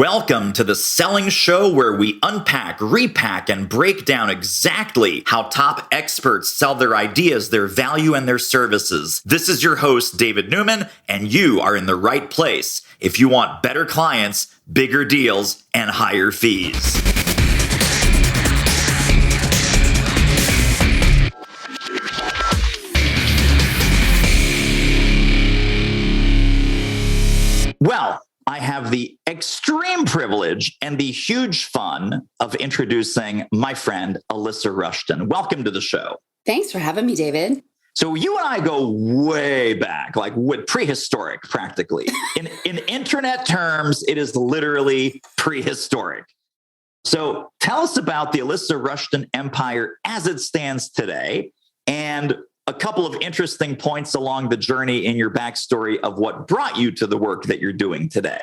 Welcome to the Selling Show, where we unpack, repack, and break down exactly how top experts sell their ideas, their value, and their services. This is your host, David Newman, and you are in the right place if you want better clients, bigger deals, and higher fees. Well, I have the extreme privilege and the huge fun of introducing my friend, Alysa Rushton. Welcome to the show. Thanks for having me, David. So you and I go way back, like prehistoric, practically. In internet terms, it is literally prehistoric. So tell us about the Alysa Rushton empire as it stands today, and a couple of interesting points along the journey in your backstory of what brought you to the work that you're doing today.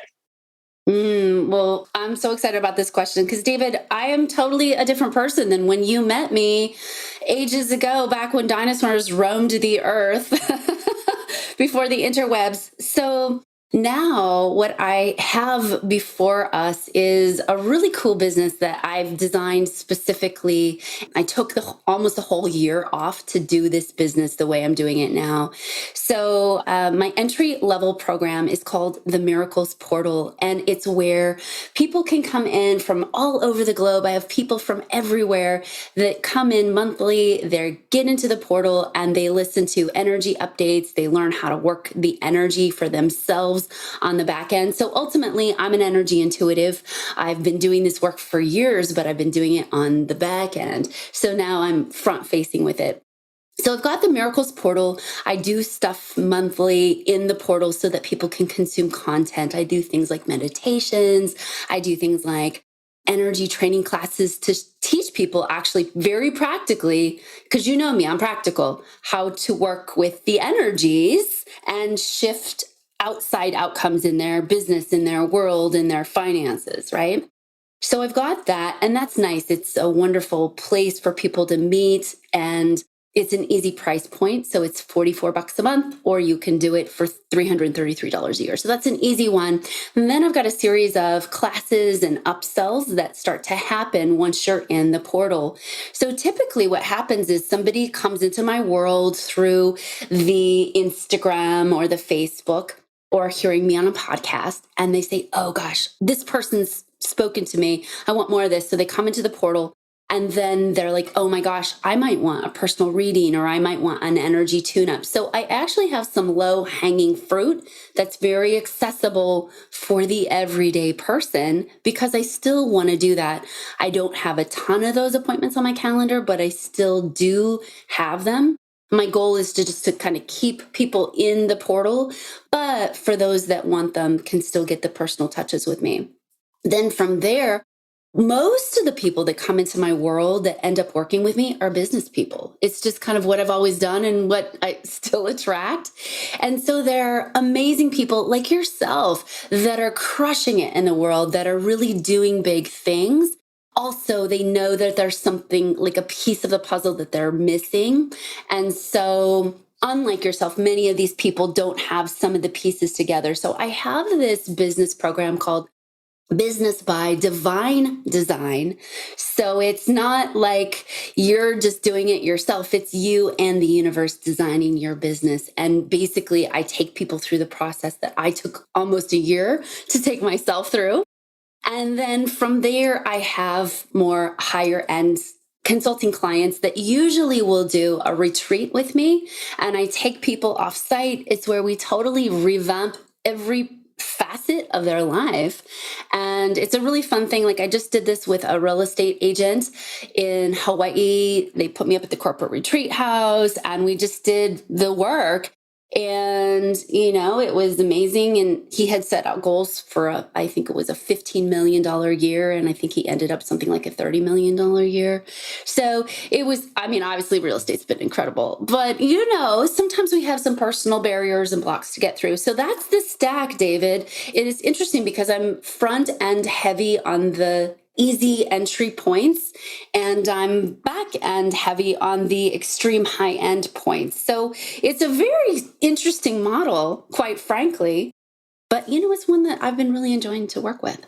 Well, I'm so excited about this question because, David, I am totally a different person than when you met me ages ago, back when dinosaurs roamed the earth before the interwebs. So now what I have before us is a really cool business that I've designed specifically. I took almost a whole year off to do this business the way I'm doing it now. So my entry level program is called the Miracles Portal, and it's where people can come in from all over the globe. I have people from everywhere that come in monthly. They get into the portal and they listen to energy updates. They learn how to work the energy for themselves on the back end. So ultimately, I'm an energy intuitive. I've been doing this work for years, but I've been doing it on the back end. So now I'm front facing with it. So I've got the Miracles Portal. I do stuff monthly in the portal so that people can consume content. I do things like meditations. I do things like energy training classes to teach people actually very practically, because you know me, I'm practical, how to work with the energies and shift outside outcomes in their business, in their world, in their finances, right? So I've got that, and that's nice. It's a wonderful place for people to meet, and it's an easy price point. So it's $44 a month, or you can do it for $333 a year. So that's an easy one. And then I've got a series of classes and upsells that start to happen once you're in the portal. So typically what happens is somebody comes into my world through the Instagram or the Facebook, or hearing me on a podcast, and they say, oh gosh, this person's spoken to me. I want more of this. So they come into the portal, and then they're like, oh my gosh, I might want a personal reading, or I might want an energy tune-up. So I actually have some low-hanging fruit that's very accessible for the everyday person, because I still want to do that. I don't have a ton of those appointments on my calendar, but I still do have them. My goal is to kind of keep people in the portal, but for those that want them can still get the personal touches with me. Then from there, most of the people that come into my world that end up working with me are business people. It's just kind of what I've always done and what I still attract. And so they're amazing people like yourself that are crushing it in the world, that are really doing big things. Also, they know that there's something like a piece of the puzzle that they're missing. And so, unlike yourself, many of these people don't have some of the pieces together. So I have this business program called Business by Divine Design. So it's not like you're just doing it yourself. It's you and the universe designing your business. And basically, I take people through the process that I took almost a year to take myself through. And then from there, I have more higher end consulting clients that usually will do a retreat with me. And I take people off site. It's where we totally revamp every facet of their life. And it's a really fun thing. Like I just did this with a real estate agent in Hawaii. They put me up at the corporate retreat house and we just did the work. And, it was amazing. And he had set out goals for I think it was a $15 million year. And I think he ended up something like a $30 million year. So it was, obviously real estate's been incredible, but sometimes we have some personal barriers and blocks to get through. So that's the stack, David. It is interesting because I'm front end heavy on the easy entry points, and I'm back end heavy on the extreme high end points. So it's a very interesting model, quite frankly, but it's one that I've been really enjoying to work with.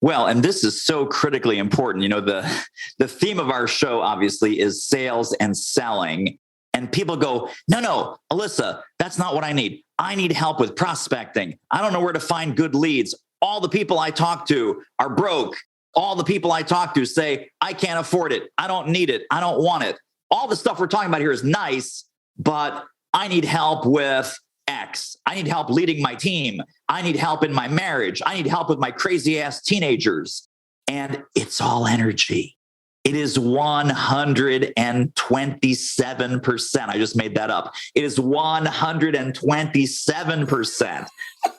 Well, and this is so critically important. The theme of our show obviously is sales and selling. And people go, no, Alysa, that's not what I need. I need help with prospecting. I don't know where to find good leads. All the people I talk to are broke. All the people I talk to say, I can't afford it. I don't need it. I don't want it. All the stuff we're talking about here is nice, but I need help with X. I need help leading my team. I need help in my marriage. I need help with my crazy ass teenagers. And it's all energy. It is 127%. I just made that up. It is 127%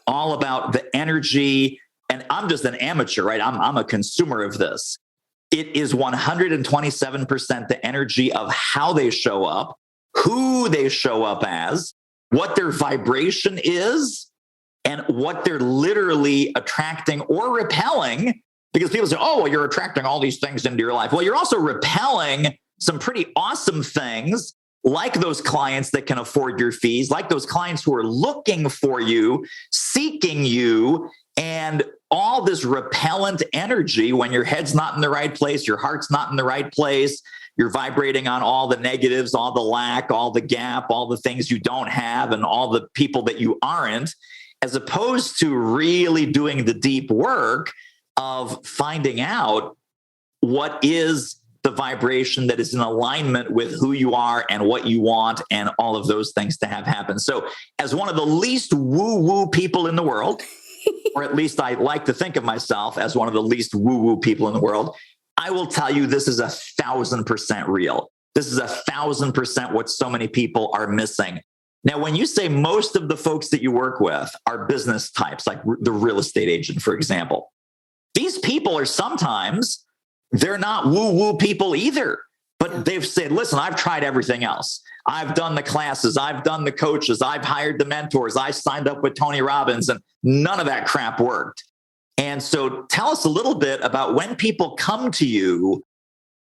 all about the energy. And I'm just an amateur, right? I'm a consumer of this. It is 127% the energy of how they show up, who they show up as, what their vibration is, and what they're literally attracting or repelling. Because people say, oh, well, you're attracting all these things into your life. Well, you're also repelling some pretty awesome things, like those clients that can afford your fees, like those clients who are looking for you, seeking you, and all this repellent energy when your head's not in the right place, your heart's not in the right place, you're vibrating on all the negatives, all the lack, all the gap, all the things you don't have, and all the people that you aren't, as opposed to really doing the deep work of finding out what is the vibration that is in alignment with who you are and what you want and all of those things to have happen. So as one of the least woo-woo people in the world, or at least I like to think of myself as one of the least woo-woo people in the world, I will tell you this is 1,000% real. This is 1,000% what so many people are missing. Now, when you say most of the folks that you work with are business types, like the real estate agent, for example, these people are sometimes, they're not woo-woo people either, but they've said, listen, I've tried everything else. I've done the classes, I've done the coaches, I've hired the mentors, I signed up with Tony Robbins, and none of that crap worked. And so tell us a little bit about when people come to you,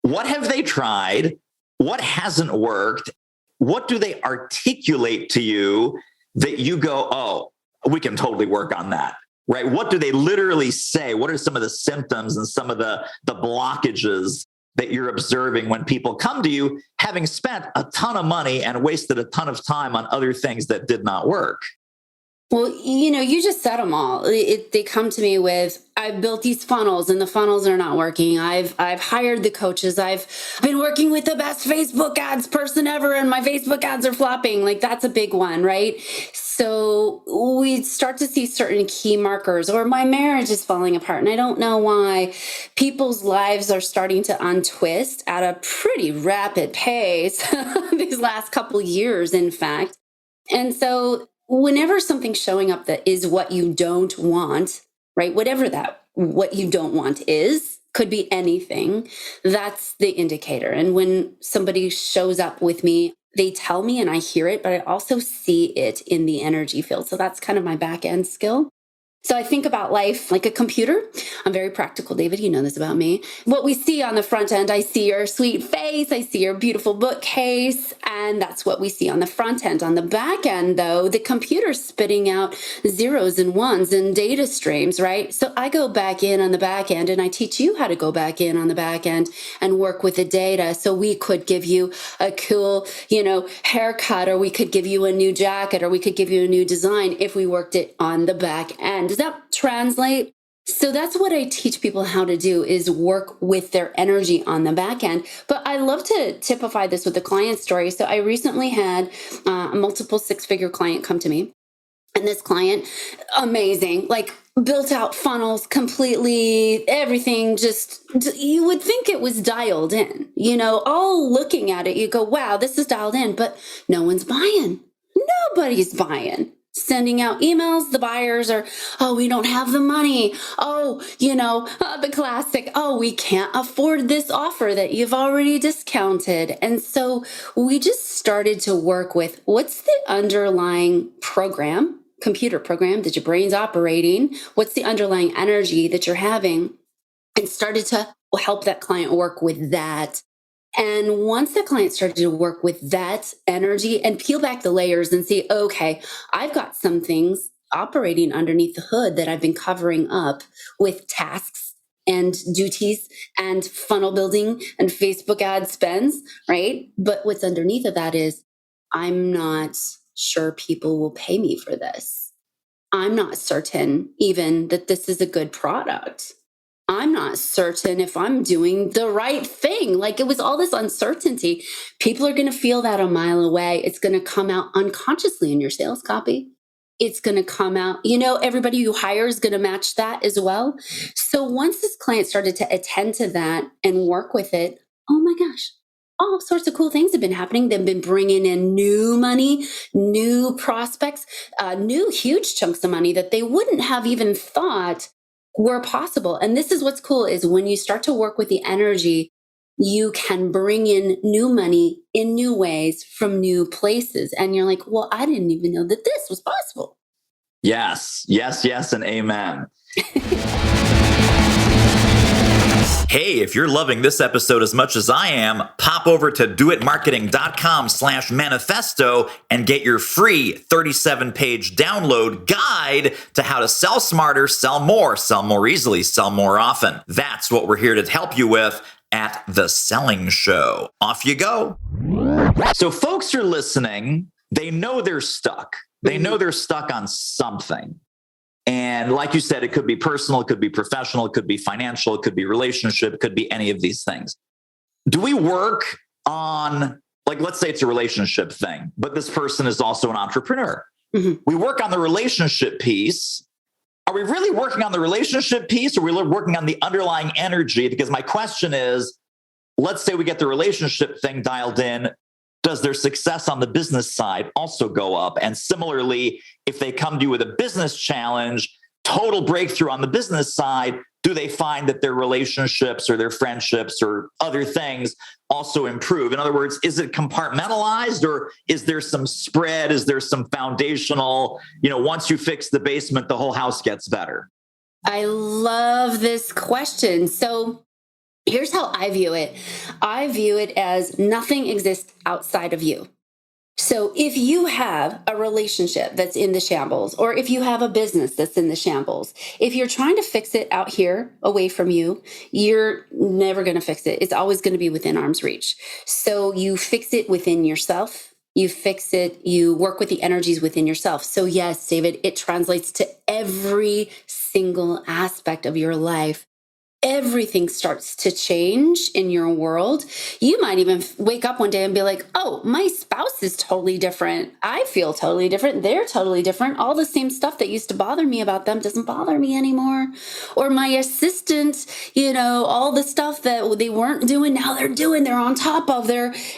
what have they tried? What hasn't worked? What do they articulate to you that you go, oh, we can totally work on that? Right? What do they literally say? What are some of the symptoms and some of the blockages that you're observing when people come to you, having spent a ton of money and wasted a ton of time on other things that did not work? Well, you just said them all. They come to me with, I've built these funnels and the funnels are not working. I've hired the coaches. I've been working with the best Facebook ads person ever, and my Facebook ads are flopping. Like, that's a big one, right? So we start to see certain key markers, or my marriage is falling apart and I don't know why. People's lives are starting to untwist at a pretty rapid pace these last couple years, in fact. And so whenever something's showing up that is what you don't want, right? Whatever what you don't want is, could be anything, that's the indicator. And when somebody shows up with me, they tell me and I hear it, but I also see it in the energy field. So that's kind of my back end skill. So I think about life like a computer. I'm very practical, David. You know this about me. What we see on the front end, I see your sweet face, I see your beautiful bookcase, and that's what we see on the front end. On the back end, though, the computer's spitting out zeros and ones and data streams, right? So I go back in on the back end and I teach you how to go back in on the back end and work with the data. So we could give you a cool, haircut, or we could give you a new jacket, or we could give you a new design if we worked it on the back end. Does that translate? So that's what I teach people how to do, is work with their energy on the back end. But I love to typify this with a client story. So I recently had a multiple six-figure client come to me. And this client, amazing, like built out funnels completely, everything just, you would think it was dialed in, all looking at it, you go, wow, this is dialed in, but no one's buying. Nobody's buying. Sending out emails, the buyers are, oh, we don't have the money. Oh, the classic, oh, we can't afford this offer that you've already discounted. And so we just started to work with, what's the underlying computer program that your brain's operating? What's the underlying energy that you're having? And started to help that client work with that. And once the client started to work with that energy and peel back the layers and see, okay, I've got some things operating underneath the hood that I've been covering up with tasks and duties and funnel building and Facebook ad spends, right? But what's underneath of that is, I'm not sure people will pay me for this. I'm not certain even that this is a good product. I'm not certain if I'm doing the right thing. Like, it was all this uncertainty. People are going to feel that a mile away. It's going to come out unconsciously in your sales copy. It's going to come out, everybody you hire is going to match that as well. So once this client started to attend to that and work with it, oh my gosh, all sorts of cool things have been happening. They've been bringing in new money, new prospects, new huge chunks of money that they wouldn't have even thought were possible. And this is what's cool, is when you start to work with the energy, you can bring in new money in new ways from new places. And you're like, well, I didn't even know that this was possible. Yes, yes, yes, and amen. Hey, if you're loving this episode as much as I am, pop over to doitmarketing.com/manifesto and get your free 37-page download guide to how to sell smarter, sell more easily, sell more often. That's what we're here to help you with at The Selling Show. Off you go. So folks are listening. They know they're stuck. They know they're stuck on something. And like you said, it could be personal, it could be professional, it could be financial, it could be relationship, it could be any of these things. Do we work on, like, let's say it's a relationship thing, but this person is also an entrepreneur. We work on the relationship piece. Are we really working on the relationship piece, or are we working on the underlying energy? Because my question is, let's say we get the relationship thing dialed in. Does their success on the business side also go up? And similarly, if they come to you with a business challenge, total breakthrough on the business side, do they find that their relationships or their friendships or other things also improve? In other words, is it compartmentalized, or is there some spread? Is there some foundational, once you fix the basement, the whole house gets better? I love this question. So here's how I view it. I view it as nothing exists outside of you. So if you have a relationship that's in the shambles, or if you have a business that's in the shambles, if you're trying to fix it out here away from you, you're never going to fix it. It's always going to be within arm's reach. So you fix it within yourself. You fix it, you work with the energies within yourself. So yes, David, it translates to every single aspect of your life. Everything starts to change in your world. You might even wake up one day and be like, oh, my spouse is totally different. I feel totally different. They're totally different. All the same stuff that used to bother me about them doesn't bother me anymore. Or my assistant, all the stuff that they weren't doing, now they're doing, they're on top of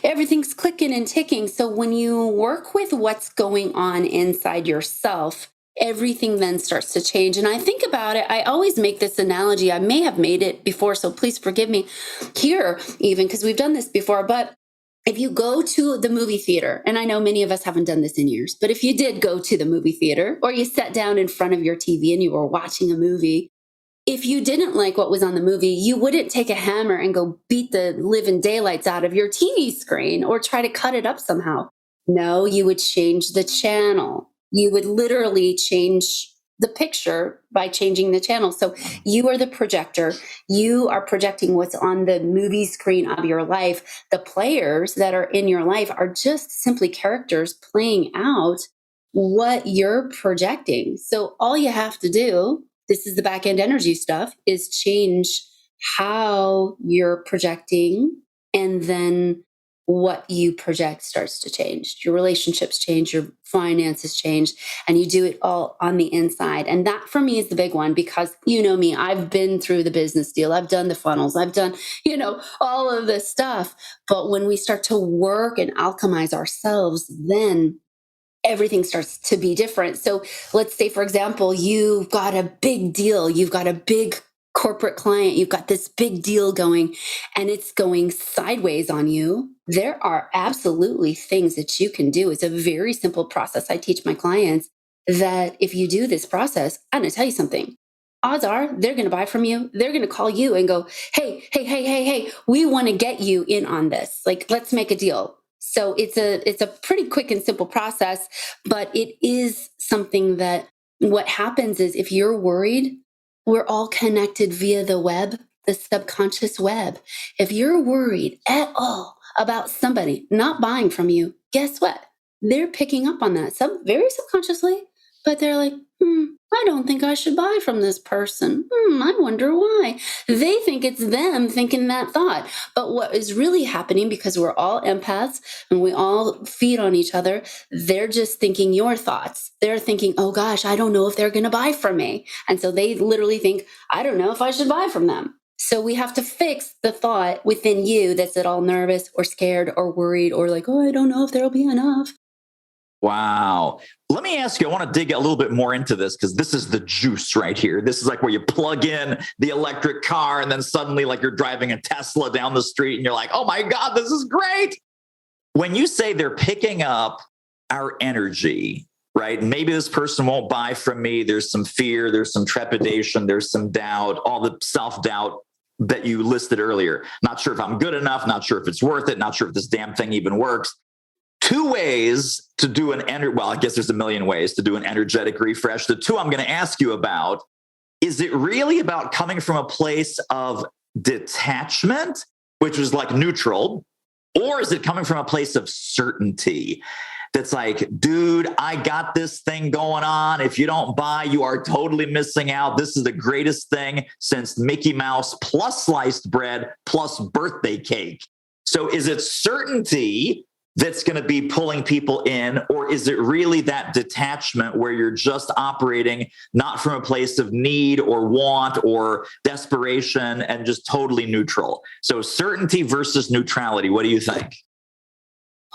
everything's clicking and ticking. So when you work with what's going on inside yourself, everything then starts to change. And I think about it, I always make this analogy. I may have made it before, so please forgive me here, even because we've done this before. But if you go to the movie theater, and I know many of us haven't done this in years, but if you did go to the movie theater, or you sat down in front of your TV and you were watching a movie, if you didn't like what was on the movie, you wouldn't take a hammer and go beat the living daylights out of your TV screen or try to cut it up somehow. No, you would change the channel. You would literally change the picture by changing the channel. So you are the projector. You are projecting what's on the movie screen of your life. The players that are in your life are just simply characters playing out what you're projecting. So all you have to do, this is the back end energy stuff, is change how you're projecting, and then what you project starts to change. Your relationships change, your finances change, and you do it all on the inside. And that for me is the big one, because you know me, I've been through the business deal. I've done the funnels. I've done, all of this stuff. But when we start to work and alchemize ourselves, then everything starts to be different. So let's say, for example, you've got a big deal. You've got a big corporate client. You've got this big deal going, and it's going sideways on you. There are absolutely things that you can do. It's a very simple process. I teach my clients that if you do this process, I'm going to tell you something. Odds are they're going to buy from you. They're going to call you and go, hey, we want to get you in on this. Like, let's make a deal. So it's a pretty quick and simple process, but it is something that what happens is, if you're worried We're all connected via the web, the subconscious web. If you're worried at all about somebody not buying from you, guess what? They're picking up on that very subconsciously, but they're like, I don't think I should buy from this person. I wonder why. They think it's them thinking that thought. But what is really happening, because we're all empaths and we all feed on each other, they're just thinking your thoughts. They're thinking, oh gosh, I don't know if they're going to buy from me. And so they literally think, I don't know if I should buy from them. So we have to fix the thought within you that's at all nervous or scared or worried or like, oh, I don't know if there'll be enough. Wow. Let me ask you, I want to dig a little bit more into this because this is the juice right here. This is like where you plug in the electric car and then suddenly like you're driving a Tesla down the street and you're like, oh my God, this is great. When you say they're picking up our energy, right? Maybe this person won't buy from me. There's some fear, there's some trepidation, there's some doubt, all the self-doubt that you listed earlier. Not sure if I'm good enough, not sure if it's worth it, not sure if this damn thing even works. Two ways to do I guess there's a million ways to do an energetic refresh. The two I'm going to ask you about, is it really about coming from a place of detachment, which is like neutral, or is it coming from a place of certainty? That's like, dude, I got this thing going on. If you don't buy, you are totally missing out. This is the greatest thing since Mickey Mouse plus sliced bread plus birthday cake. So is it certainty that's going to be pulling people in, or is it really that detachment where you're just operating not from a place of need or want or desperation and just totally neutral? So certainty versus neutrality. What do you think?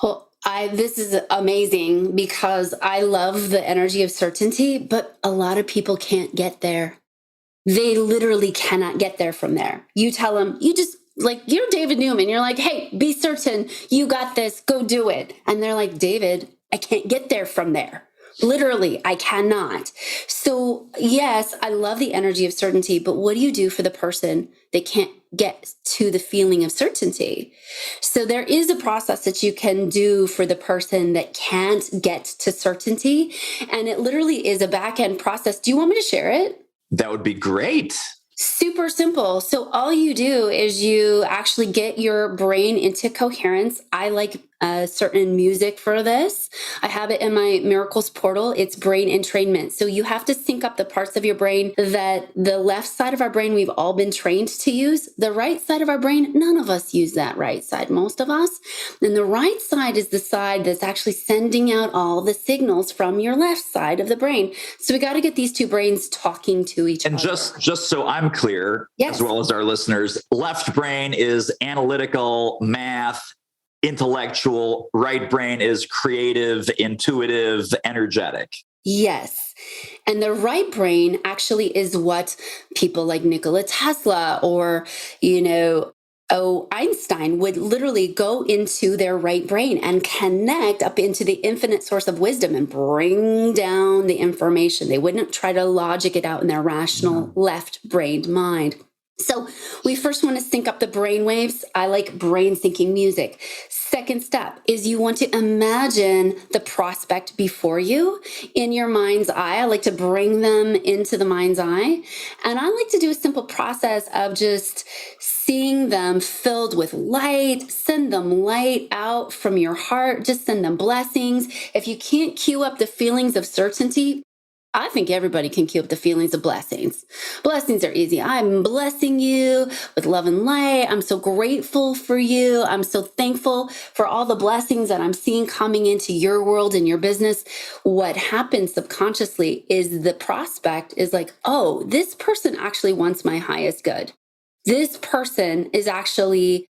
Well, this is amazing because I love the energy of certainty, but a lot of people can't get there. They literally cannot get there from there. You tell them, you're David Newman. You're like, hey, be certain, you got this, go do it. And they're like, David, I can't get there from there. Literally, I cannot. So yes, I love the energy of certainty, but what do you do for the person that can't get to the feeling of certainty? So there is a process that you can do for the person that can't get to certainty. And it literally is a back-end process. Do you want me to share it? That would be great. Super simple. So all you do is you actually get your brain into coherence. I like certain music for this. I have it in my Miracles portal. It's brain entrainment. So you have to sync up the parts of your brain that the left side of our brain we've all been trained to use. The right side of our brain, none of us use that right side, most of us. And the right side is the side that's actually sending out all the signals from your left side of the brain. So we got to get these two brains talking to each other. And just so I'm clear, yes, as well as our listeners, left brain is analytical, math, intellectual, right brain is creative, intuitive, energetic. Yes. And the right brain actually is what people like Nikola Tesla or, Einstein would literally go into their right brain and connect up into the infinite source of wisdom and bring down the information. They wouldn't try to logic it out in their rational left-brained mind. So we first want to sync up the brain waves. I like brain syncing music. Second step is you want to imagine the prospect before you in your mind's eye. I like to bring them into the mind's eye. And I like to do a simple process of just seeing them filled with light. Send them light out from your heart. Just send them blessings. If you can't cue up the feelings of certainty, I think everybody can cue up the feelings of blessings. Blessings are easy. I'm blessing you with love and light. I'm so grateful for you. I'm so thankful for all the blessings that I'm seeing coming into your world and your business. What happens subconsciously is the prospect is like, oh, this person actually wants my highest good. This person is actually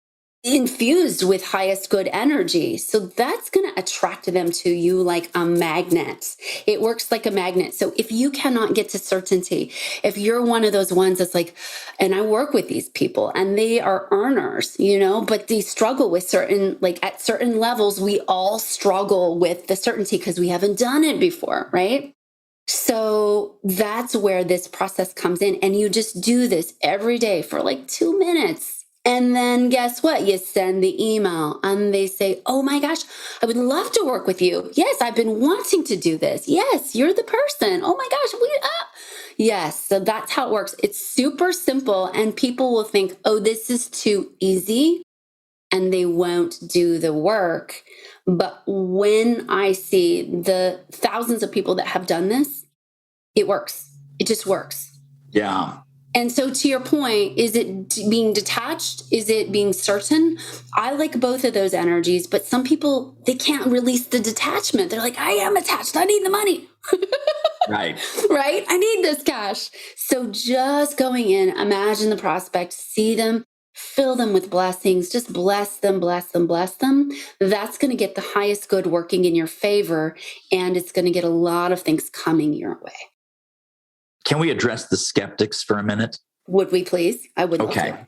infused with highest good energy. So that's going to attract them to you like a magnet. It works like a magnet. So if you cannot get to certainty, if you're one of those ones that's like, and I work with these people and they are earners, but they struggle with at certain levels, we all struggle with the certainty because we haven't done it before, right? So that's where this process comes in. And you just do this every day for like 2 minutes. And then guess what? You send the email and they say, oh my gosh, I would love to work with you. Yes, I've been wanting to do this. Yes, you're the person. Oh my gosh, Yes. So that's how it works. It's super simple, and people will think, oh, this is too easy, and they won't do the work. But when I see the thousands of people that have done this, it works. It just works. Yeah. And so, to your point, is it being detached? Is it being certain? I like both of those energies, but some people, they can't release the detachment. They're like, I am attached. I need the money. Right. Right? I need this cash. So just going in, imagine the prospect, see them, fill them with blessings, just bless them, bless them, bless them. That's going to get the highest good working in your favor, and it's going to get a lot of things coming your way. Can we address the skeptics for a minute? Would we please? I would love to.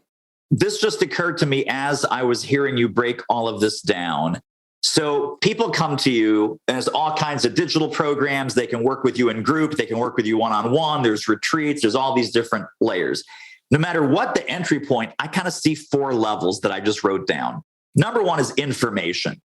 This just occurred to me as I was hearing you break all of this down. So people come to you, and there's all kinds of digital programs. They can work with you in group. They can work with you one-on-one. There's retreats. There's all these different layers. No matter what the entry point, I kind of see 4 levels that I just wrote down. Number 1 is information.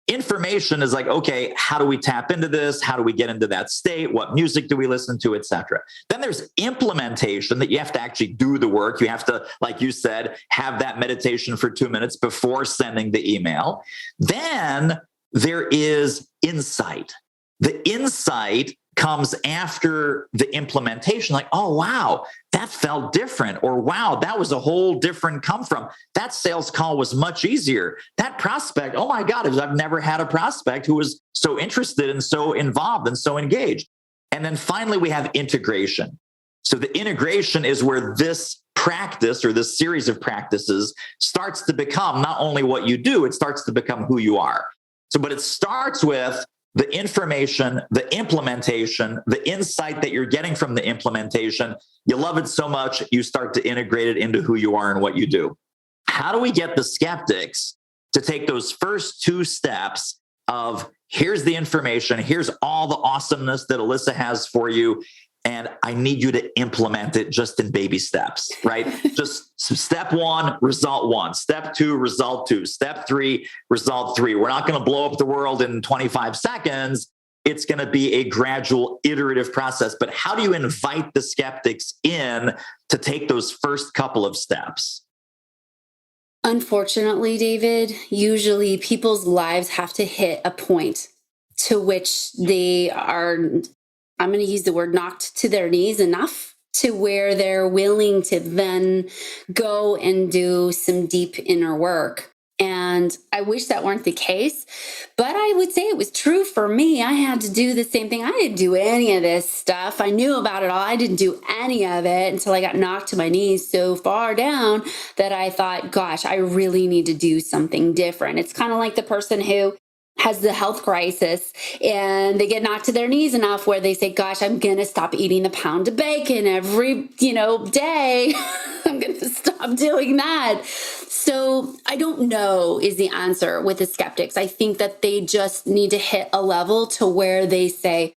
Information is like, okay, how do we tap into this? How do we get into that state? What music do we listen to, et cetera? Then there's implementation, that you have to actually do the work. You have to, like you said, have that meditation for 2 minutes before sending the email. Then there is insight. The insight comes after the implementation, like, oh, wow, that felt different. Or wow, that was a whole different come from. That sales call was much easier. That prospect, oh my God, I've never had a prospect who was so interested and so involved and so engaged. And then finally, we have integration. So the integration is where this practice, or this series of practices, starts to become not only what you do, it starts to become who you are. So, but it starts with the information, the implementation, the insight that you're getting from the implementation. You love it so much, you start to integrate it into who you are and what you do. How do we get the skeptics to take those first 2 steps of, here's the information, here's all the awesomeness that Alysa has for you, and I need you to implement it just in baby steps, right? Just step 1, result 1. Step 2, result 2. Step 3, result 3. We're not going to blow up the world in 25 seconds. It's going to be a gradual, iterative process. But how do you invite the skeptics in to take those first couple of steps? Unfortunately, David, usually people's lives have to hit a point to which they are, I'm going to use the word, knocked to their knees enough to where they're willing to then go and do some deep inner work. And I wish that weren't the case, but I would say it was true for me. I had to do the same thing. I didn't do any of this stuff. I knew about it all. I didn't do any of it until I got knocked to my knees so far down that I thought, gosh, I really need to do something different. It's kind of like the person who has the health crisis and they get knocked to their knees enough where they say, gosh, I'm going to stop eating the pound of bacon every, day. I'm going to stop doing that. So I don't know is the answer with the skeptics. I think that they just need to hit a level to where they say,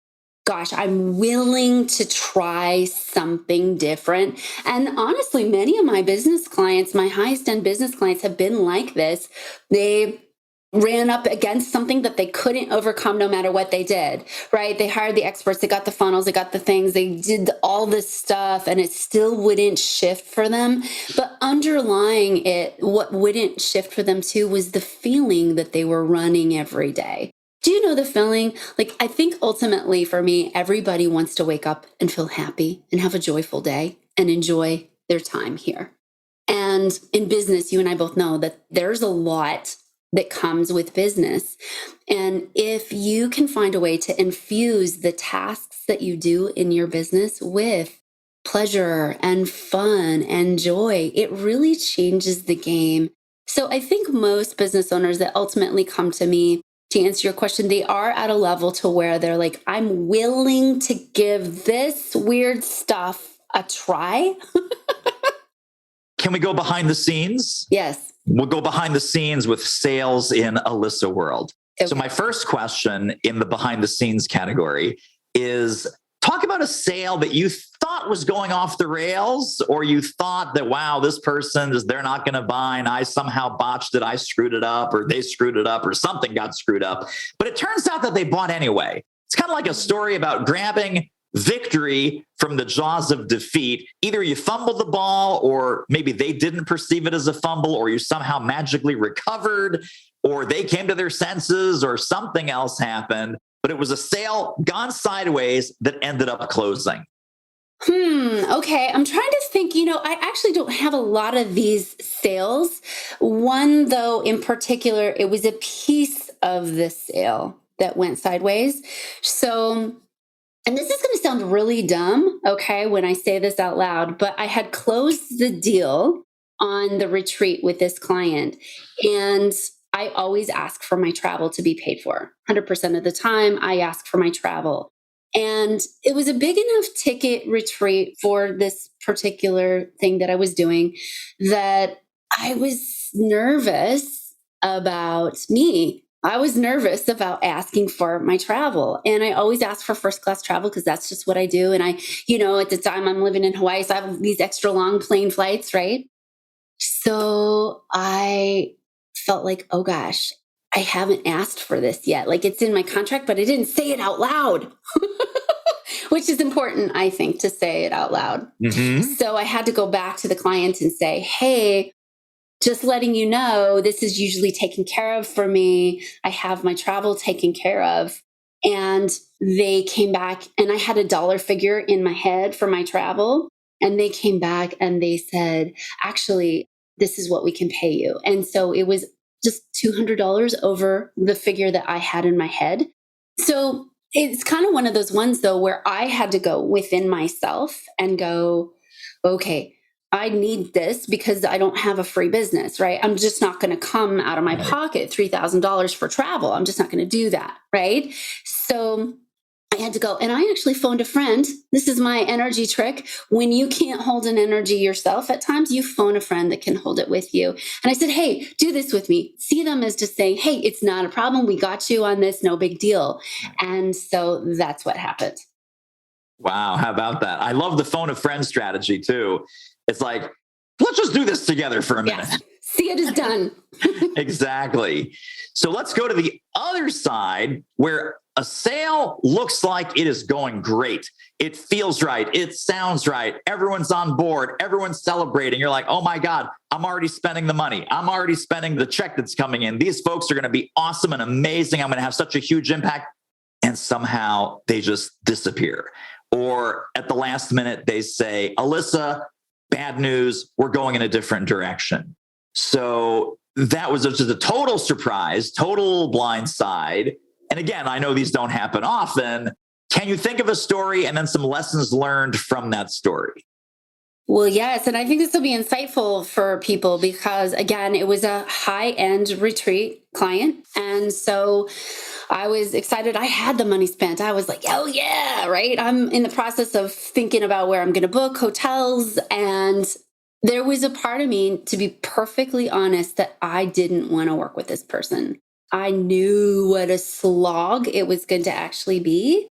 gosh, I'm willing to try something different. And honestly, many of my business clients, my highest end business clients, have been like this. They ran up against something that they couldn't overcome no matter what they did, right? They hired the experts, they got the funnels, they got the things, they did all this stuff, and it still wouldn't shift for them. But underlying it, what wouldn't shift for them too was the feeling that they were running every day. Do you know the feeling? Like, I think ultimately for me, everybody wants to wake up and feel happy and have a joyful day and enjoy their time here. And in business, you and I both know that there's a lot that comes with business. And if you can find a way to infuse the tasks that you do in your business with pleasure and fun and joy, it really changes the game. So I think most business owners that ultimately come to me, to answer your question, they are at a level to where they're like, I'm willing to give this weird stuff a try. Can we go behind the scenes? Yes. We'll go behind the scenes with sales in Alysa world. Okay. So my first question in the behind the scenes category is, talk about a sale that you thought was going off the rails, or you thought that, wow, this person they're not going to buy, and I somehow botched it, I screwed it up, or they screwed it up, or something got screwed up. But it turns out that they bought anyway. It's kind of like a story about grabbing victory from the jaws of defeat. Either you fumbled the ball, or maybe they didn't perceive it as a fumble, or you somehow magically recovered, or they came to their senses, or something else happened. But it was a sale gone sideways that ended up closing. Okay. I'm trying to think, I actually don't have a lot of these sales. One, though, in particular, it was a piece of the sale that went sideways. So, and this is going to sound really dumb, okay, when I say this out loud, but I had closed the deal on the retreat with this client. And I always ask for my travel to be paid for. 100% of the time, I ask for my travel. And it was a big enough ticket retreat for this particular thing that I was doing that I was nervous about me. I was nervous about asking for my travel. And I always ask for first class travel because that's just what I do. And at the time I'm living in Hawaii, so I have these extra long plane flights, right? So I felt like, oh gosh, I haven't asked for this yet. Like, it's in my contract, but I didn't say it out loud, which is important, I think, to say it out loud. Mm-hmm. So I had to go back to the client and say, hey, just letting you know, this is usually taken care of for me. I have my travel taken care of. And they came back, and I had a dollar figure in my head for my travel. And they came back and they said, actually, this is what we can pay you. And so it was just $200 over the figure that I had in my head. So it's kind of one of those ones, though, where I had to go within myself and go, okay, I need this because I don't have a free business, right? I'm just not going to come out of my pocket $3,000 for travel. I'm just not going to do that, right? So I had to go, and I actually phoned a friend. This is my energy trick. When you can't hold an energy yourself at times, you phone a friend that can hold it with you. And I said, hey, do this with me. See them as just saying, hey, it's not a problem. We got you on this. No big deal. And so that's what happened. Wow. How about that? I love the phone a friend strategy too. It's like, let's just do this together for a minute. Yes. See it is done. Exactly. So let's go to the other side where a sale looks like it is going great. It feels right. It sounds right. Everyone's on board. Everyone's celebrating. You're like, oh my God, I'm already spending the money. I'm already spending the check that's coming in. These folks are going to be awesome and amazing. I'm going to have such a huge impact. And somehow they just disappear. Or at the last minute, they say, Alysa, bad news. We're going in a different direction. So that was just a total surprise, total blindside. And again, I know these don't happen often. Can you think of a story and then some lessons learned from that story? Well, yes. And I think this will be insightful for people because, again, it was a high-end retreat client. And so I was excited. I had the money spent. I was like, oh, yeah, right? I'm in the process of thinking about where I'm going to book hotels. And there was a part of me, to be perfectly honest, that I didn't want to work with this person. I knew what a slog it was going to actually be.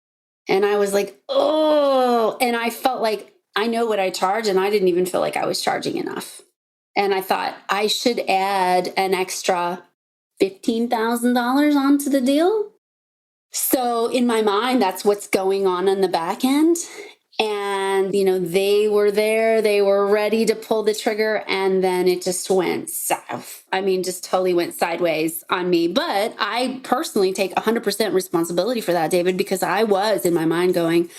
And I was like, oh, and I felt like I know what I charge, and I didn't even feel like I was charging enough. And I thought I should add an extra $15,000 onto the deal. So in my mind, that's what's going on the back end. And, they were there, they were ready to pull the trigger, and then it just went south. I mean, just totally went sideways on me. But I personally take 100% responsibility for that, David, because I was in my mind going,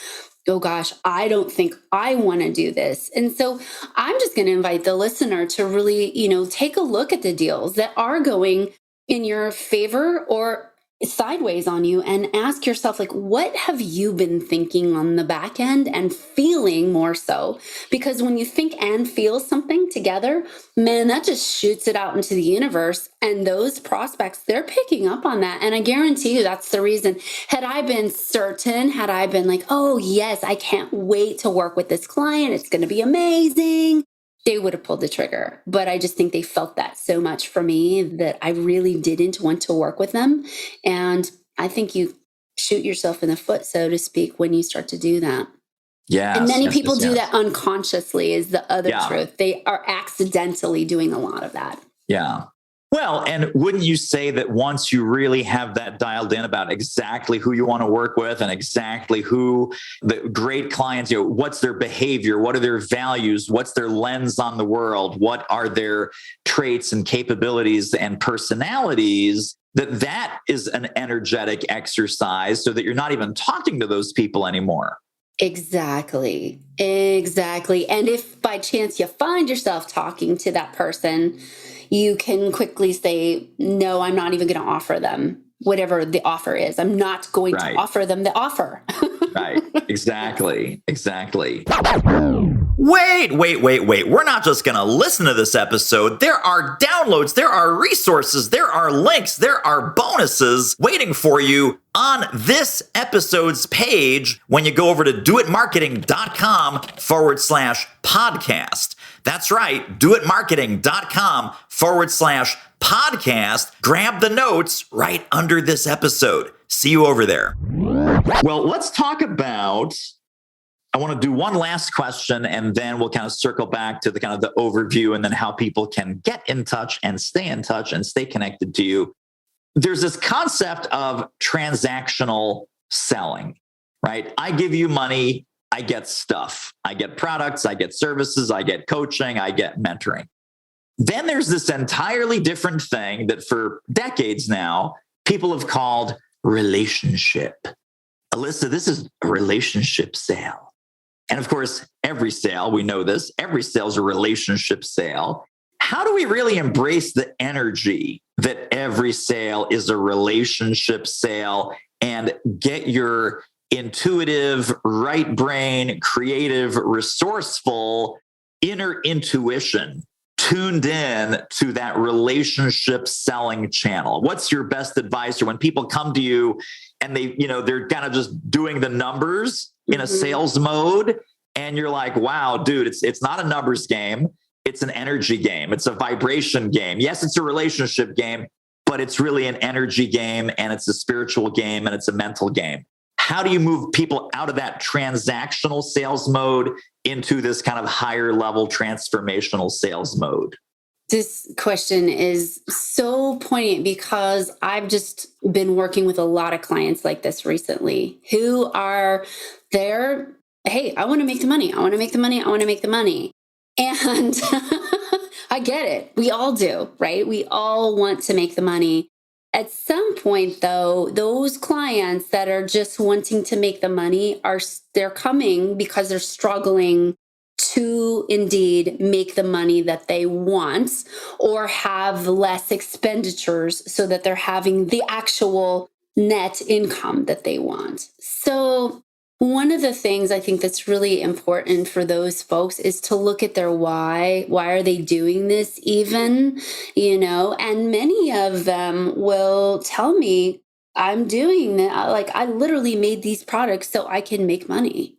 oh gosh, I don't think I want to do this. And so I'm just going to invite the listener to really, take a look at the deals that are going in your favor or sideways on you and ask yourself, like, what have you been thinking on the back end and feeling more so? Because when you think and feel something together, man, that just shoots it out into the universe. And those prospects, they're picking up on that. And I guarantee you that's the reason. Had I been certain, had I been like, oh yes, I can't wait to work with this client, it's going to be amazing, they would have pulled the trigger. But I just think they felt that so much for me that I really didn't want to work with them. And I think you shoot yourself in the foot, so to speak, when you start to do that. Yeah. And many people do that unconsciously is the other truth. They are accidentally doing a lot of that. Yeah. Well, and wouldn't you say that once you really have that dialed in about exactly who you want to work with and exactly who the great clients, what's their behavior, what are their values, what's their lens on the world, what are their traits and capabilities and personalities, that is an energetic exercise so that you're not even talking to those people anymore. Exactly. And if by chance you find yourself talking to that person, you can quickly say, no, I'm not even going to offer them whatever the offer is. I'm not going to offer them the offer. Right. Exactly. Wait. We're not just going to listen to this episode. There are downloads, there are resources, there are links, there are bonuses waiting for you on this episode's page when you go over to doitmarketing.com/podcast. That's right, doitmarketing.com/podcast. Grab the notes right under this episode. See you over there. Well, let's talk about, I want to do one last question and then we'll kind of circle back to the kind of the overview and then how people can get in touch and stay connected to you. There's this concept of transactional selling, right? I give you money, I get stuff. I get products, I get services, I get coaching, I get mentoring. Then there's this entirely different thing that for decades now, people have called relationship. Alysa, this is a relationship sale. And of course, every sale, we know this, every sale is a relationship sale. How do we really embrace the energy that every sale is a relationship sale and get your intuitive, right brain, creative, resourceful inner intuition tuned in to that relationship selling channel? What's your best advice? Or when people come to you and they're kind of just doing the numbers in a sales mode, and you're like, wow, dude, it's not a numbers game. It's an energy game. It's a vibration game. Yes, it's a relationship game, but it's really an energy game, and it's a spiritual game, and it's a mental game. How do you move people out of that transactional sales mode into this kind of higher level transformational sales mode? This question is so poignant because I've just been working with a lot of clients like this recently who are there. Hey, I want to make the money. I want to make the money. I want to make the money. And I get it. We all do, right? We all want to make the money. At some point, though, those clients that are just wanting to make the money they're coming because they're struggling to indeed make the money that they want or have less expenditures so that they're having the actual net income that they want. So one of the things I think that's really important for those folks is to look at their why. Why are they doing this even? And many of them will tell me, I'm doing that. Like, I literally made these products so I can make money.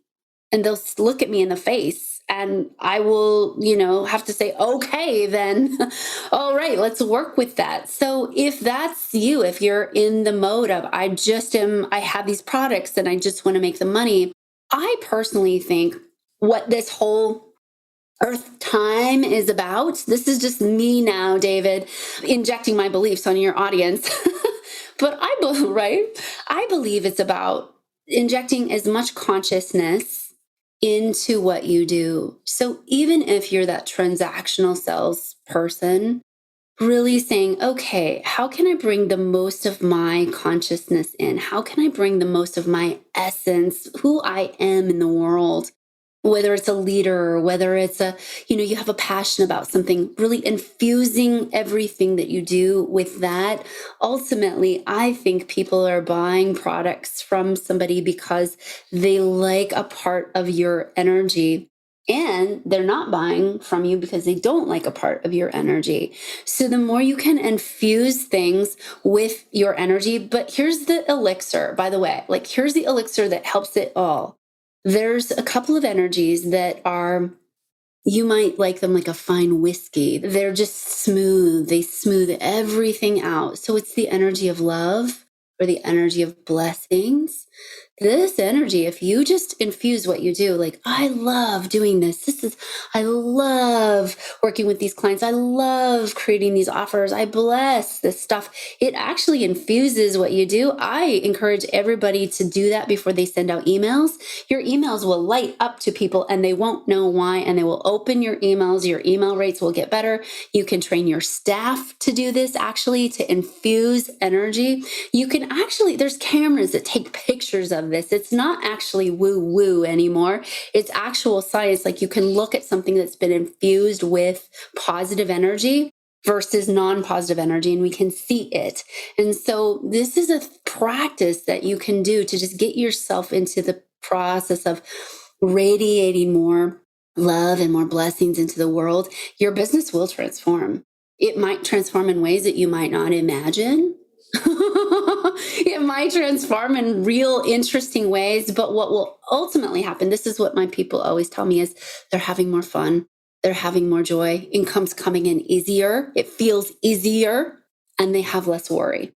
And they'll look at me in the face and I will, have to say, okay, then, all right, let's work with that. So if that's you, if you're in the mode of, I have these products and I just want to make the money, I personally think what this whole Earth time is about, this is just me now, David, injecting my beliefs on your audience. But I believe it's about injecting as much consciousness into what you do. So even if you're that transactional sales person, really saying, okay, how can I bring the most of my consciousness in? How can I bring the most of my essence, who I am in the world? Whether it's a leader, whether it's you have a passion about something, really infusing everything that you do with that. Ultimately, I think people are buying products from somebody because they like a part of your energy. And they're not buying from you because they don't like a part of your energy. So the more you can infuse things with your energy, but here's the elixir, by the way, here's the elixir that helps it all. There's a couple of energies that you might like them like a fine whiskey. They're just smooth. They smooth everything out. So it's the energy of love or the energy of blessings, this energy, if you just infuse what you do, like, I love doing this. I love working with these clients. I love creating these offers. I bless this stuff. It actually infuses what you do. I encourage everybody to do that before they send out emails. Your emails will light up to people and they won't know why, and they will open your emails. Your email rates will get better. You can train your staff to do this, actually, to infuse energy. You can actually, there's cameras that take pictures of this. It's not actually woo-woo anymore. It's actual science. Like, you can look at something that's been infused with positive energy versus non-positive energy, and we can see it. And so this is a practice that you can do to just get yourself into the process of radiating more love and more blessings into the world. Your business will transform. It might transform in ways that you might not imagine. It might transform in real interesting ways, but what will ultimately happen, this is what my people always tell me, is they're having more fun, they're having more joy, income's coming in easier, it feels easier, and they have less worry.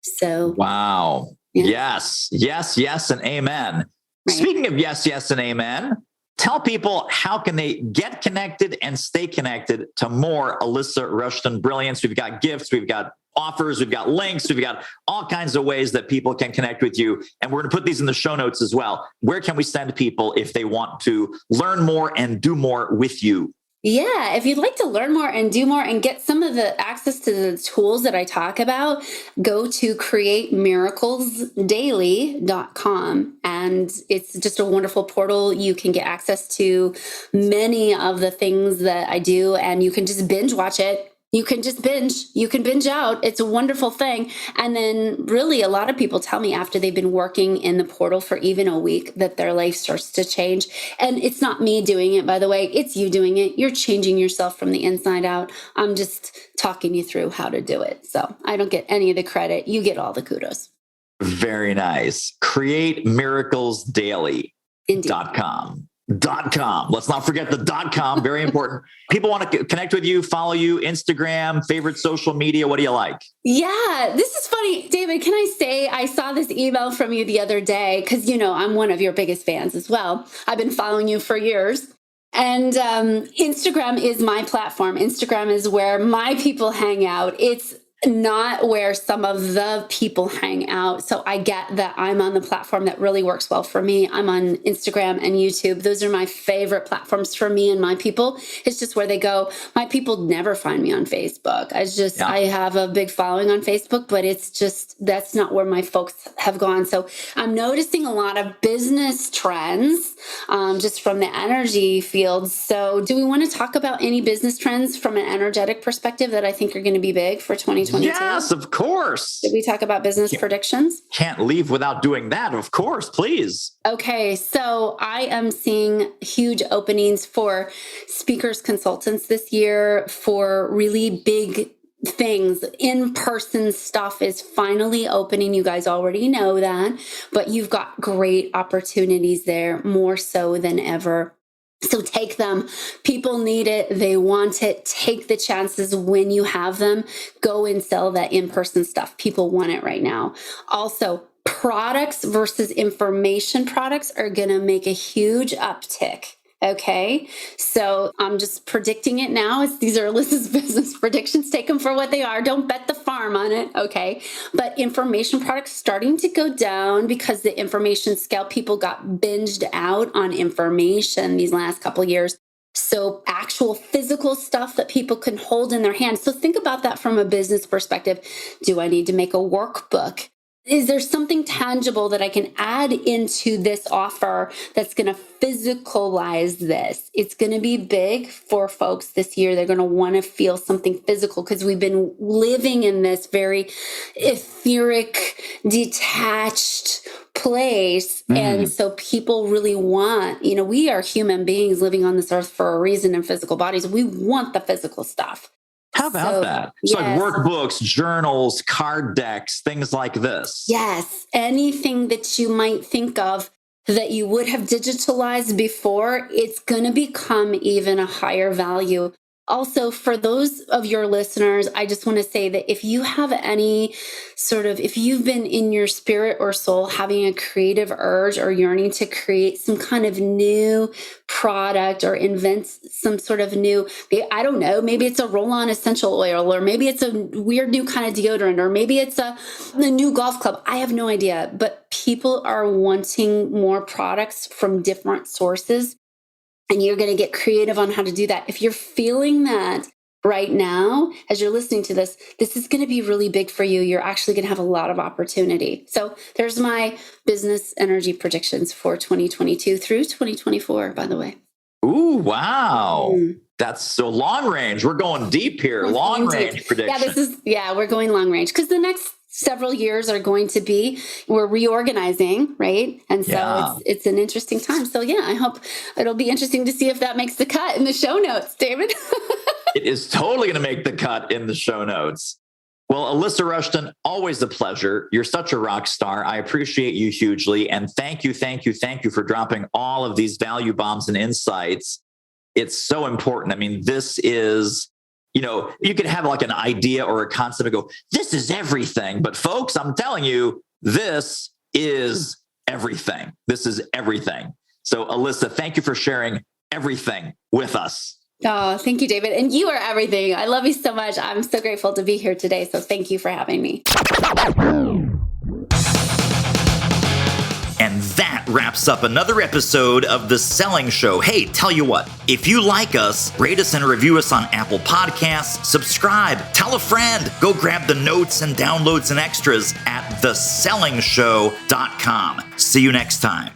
So wow. Yeah. Yes, and amen. Right. Speaking of yes, and amen, tell people, how can they get connected and stay connected to more Alysa Rushton brilliance? We've got gifts, we've got offers, we've got links, we've got all kinds of ways that people can connect with you. And we're going to put these in the show notes as well. Where can we send people if they want to learn more and do more with you? Yeah, if you'd like to learn more and do more and get some of the access to the tools that I talk about, go to createmiraclesdaily.com. And it's just a wonderful portal. You can get access to many of the things that I do, and you can just binge watch it. You can binge out. It's a wonderful thing. And then really a lot of people tell me after they've been working in the portal for even a week that their life starts to change. And it's not me doing it, by the way, it's you doing it. You're changing yourself from the inside out. I'm just talking you through how to do it. So I don't get any of the credit. You get all the kudos. Very nice. CreateMiraclesDaily.com. .com. Let's not forget the .com. Very important. People want to connect with you, follow you, Instagram, favorite social media. What do you like? Yeah, this is funny. David, can I say, I saw this email from you the other day because, you know, I'm one of your biggest fans as well. I've been following you for years. And Instagram is my platform. Instagram is where my people hang out. It's not where some of the people hang out. So I get that I'm on the platform that really works well for me. I'm on Instagram and YouTube. Those are my favorite platforms for me and my people. It's just where they go. My people never find me on Facebook. I have a big following on Facebook, but it's just, that's not where my folks have gone. So I'm noticing a lot of business trends just from the energy field. So do we want to talk about any business trends from an energetic perspective that I think are going to be big for 2022? Yes, of course. Did we talk about business predictions? Can't leave without doing that. Of course, please. Okay, so I am seeing huge openings for speakers, consultants this year for really big things. In-person stuff is finally opening. You guys already know that, but you've got great opportunities there, more so than ever. So take them. People need it. They want it. Take the chances when you have them. Go and sell that in-person stuff. People want it right now. Also, products versus information products are going to make a huge uptick. Okay, so I'm just predicting it now. These are Alyssa's business predictions. Take them for what they are. Don't bet the farm on it. Okay, but information products starting to go down because the information scale, people got binged out on information these last couple of years. So actual physical stuff that people can hold in their hands. So think about that from a business perspective. Do I need to make a workbook? Is there something tangible that I can add into this offer that's going to physicalize this? It's going to be big for folks this year. They're going to want to feel something physical because we've been living in this very etheric, detached place. And so people really want, you know, we are human beings living on this earth for a reason in physical bodies. We want the physical stuff. How about that? So like workbooks, journals, card decks, things like this. Yes. Anything that you might think of that you would have digitalized before, it's going to become even a higher value. Also, for those of your listeners, I just want to say that if you have any if you've been in your spirit or soul having a creative urge or yearning to create some kind of new product or invent some sort of new, I don't know, maybe it's a roll-on essential oil, or maybe it's a weird new kind of deodorant, or maybe it's a new golf club. I have no idea, but people are wanting more products from different sources. And you're going to get creative on how to do that. If you're feeling that right now, as you're listening to this is going to be really big for you. You're actually going to have a lot of opportunity. So there's my business energy predictions for 2022 through 2024, by the way. Ooh, wow. That's so long range. We're going deep here. Long range prediction. We're going long range because the next several years are going to be, we're reorganizing, right? And so it's an interesting time. So I hope it'll be interesting to see if that makes the cut in the show notes, David. It is totally going to make the cut in the show notes. Well, Alysa Rushton, always a pleasure. You're such a rock star. I appreciate you hugely. And thank you for dropping all of these value bombs and insights. It's so important. I mean, this is, you could have like an idea or a concept and go, this is everything. But folks, I'm telling you, this is everything. This is everything. So Alysa, thank you for sharing everything with us. Oh, thank you, David. And you are everything. I love you so much. I'm so grateful to be here today. So thank you for having me. And that wraps up another episode of The Selling Show. Hey, tell you what, if you like us, rate us and review us on Apple Podcasts, subscribe, tell a friend, go grab the notes and downloads and extras at thesellingshow.com. See you next time.